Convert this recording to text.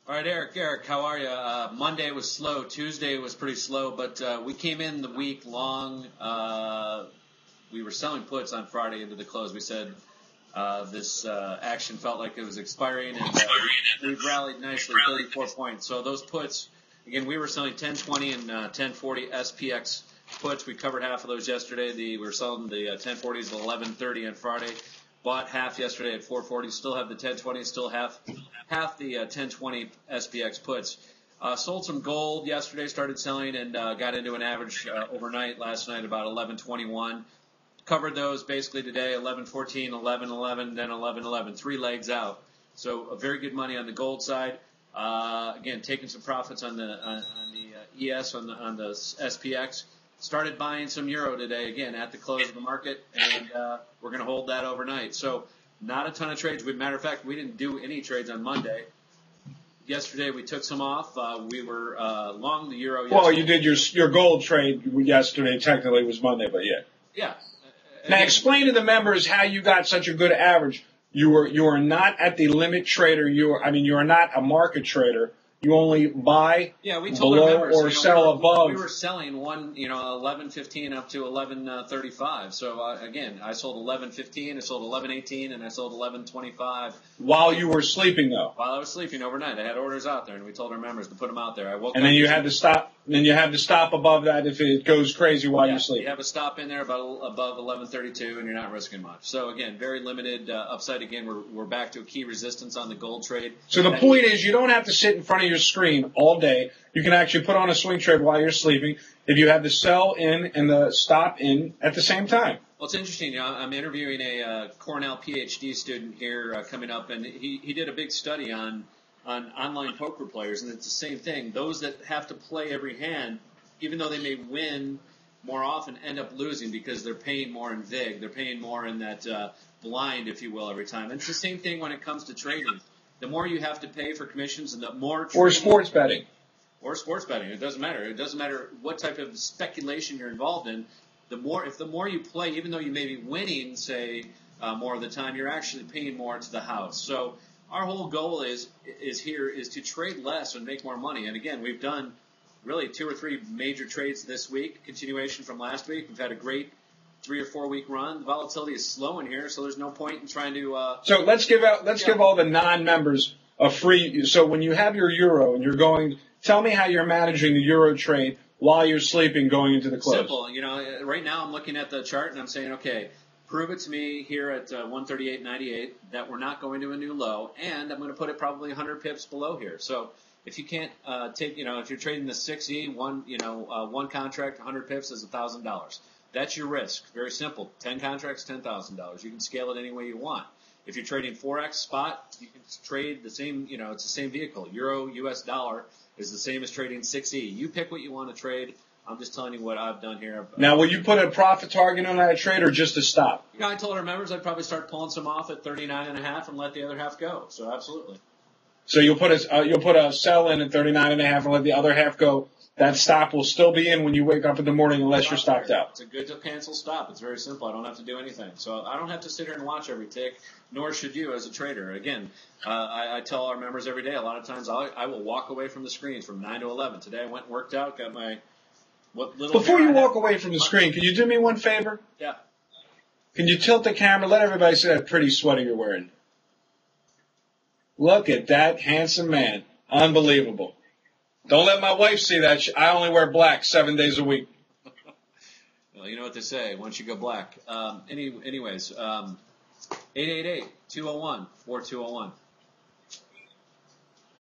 All right, Eric, how are you? Monday was slow. Tuesday was pretty slow, but we came in the week long. We were selling puts on Friday into the close. We said this action felt like it was expiring, and we've rallied nicely, 34 points. So those puts, again, we were selling 1020 and 1040 SPX puts. We covered half of those yesterday. We were selling the 1040s at 1130 on Friday. Bought half yesterday at 440. Still have the 1020. Still half the 1020 SPX puts. Sold some gold yesterday. Started selling and got into an average overnight last night about 1121. Covered those basically today 1114, 1111, then 1111. 3 legs out. So very good money on the gold side. Again, taking some profits on the ES on the SPX. Started buying some euro today, again, at the close of the market, and we're going to hold that overnight. So not a ton of trades. Matter of fact, we didn't do any trades on Monday. Yesterday, we took some off. We were long the euro yesterday. Well, you did your gold trade yesterday. Technically, it was Monday, but yeah. Yeah. Now, explain to the members how you got such a good average. You are not at the limit trader. You are not a market trader. You only buy we told below our members, or sell above. We were selling 11.15 up to 11.35. So again, I sold 11.15, I sold 11.18, and I sold 11.25. While you were sleeping, though. While I was sleeping overnight, I had orders out there, and we told our members to put them out there. I woke and up then you had to stop. Then you have to stop above that if it goes crazy while you're sleeping. You have a stop in there above 11.32, and you're not risking much. So again, very limited upside. Again, we're back to a key resistance on the gold trade. So the point is, you don't have to sit in front of your screen all day. You can actually put on a swing trade while you're sleeping if you have the sell in and the stop in at the same time. Well, it's interesting. I'm interviewing a Cornell PhD student here coming up, and he did a big study on online poker players, and it's the same thing. Those that have to play every hand, even though they may win more often, end up losing because they're paying more in VIG. They're paying more in that blind, if you will, every time. And it's the same thing when it comes to trading. The more you have to pay for commissions and the more... Or sports betting. Or sports betting. It doesn't matter. It doesn't matter what type of speculation you're involved in. If the more you play, even though you may be winning, say, more of the time, you're actually paying more to the house. So our whole goal is to trade less and make more money. And again, we've done really 2 or 3 major trades this week, continuation from last week. We've had a great 3 or 4 week run. The volatility is slow in here, so there's no point in trying to. So let's give all the non-members a free. So when you have your euro and you're going, tell me how you're managing the euro trade while you're sleeping going into the close. Simple. Right now I'm looking at the chart and I'm saying, okay, prove it to me here at 138.98 that we're not going to a new low, and I'm going to put it probably 100 pips below here. So if you can't if you're trading the 6E, one contract, 100 pips is $1,000. That's your risk. Very simple. 10 contracts, $10,000. You can scale it any way you want. If you're trading Forex spot, you can trade the same, it's the same vehicle. Euro, US dollar is the same as trading 6E. You pick what you want to trade. I'm just telling you what I've done here. Now, will you put a profit target on that trade or just a stop? I told our members I'd probably start pulling some off at 39.5 and let the other half go. So absolutely. So you'll put a sell in at 39.5 and let the other half go. That stop will still be in when you wake up in the morning unless you're stopped out. It's a good to cancel stop. It's very simple. I don't have to do anything. So I don't have to sit here and watch every tick, nor should you as a trader. Again, I tell our members every day, a lot of times I will walk away from the screens from 9 to 11. Today I went and worked out, got my Before you walk away from the screen, can you do me one favor? Yeah. Can you tilt the camera? Let everybody see that pretty sweater you're wearing. Look at that handsome man. Unbelievable. Don't let my wife see that. I only wear black 7 days a week. Well, you know what they say. Once you go black. Anyways, 888-201-4201.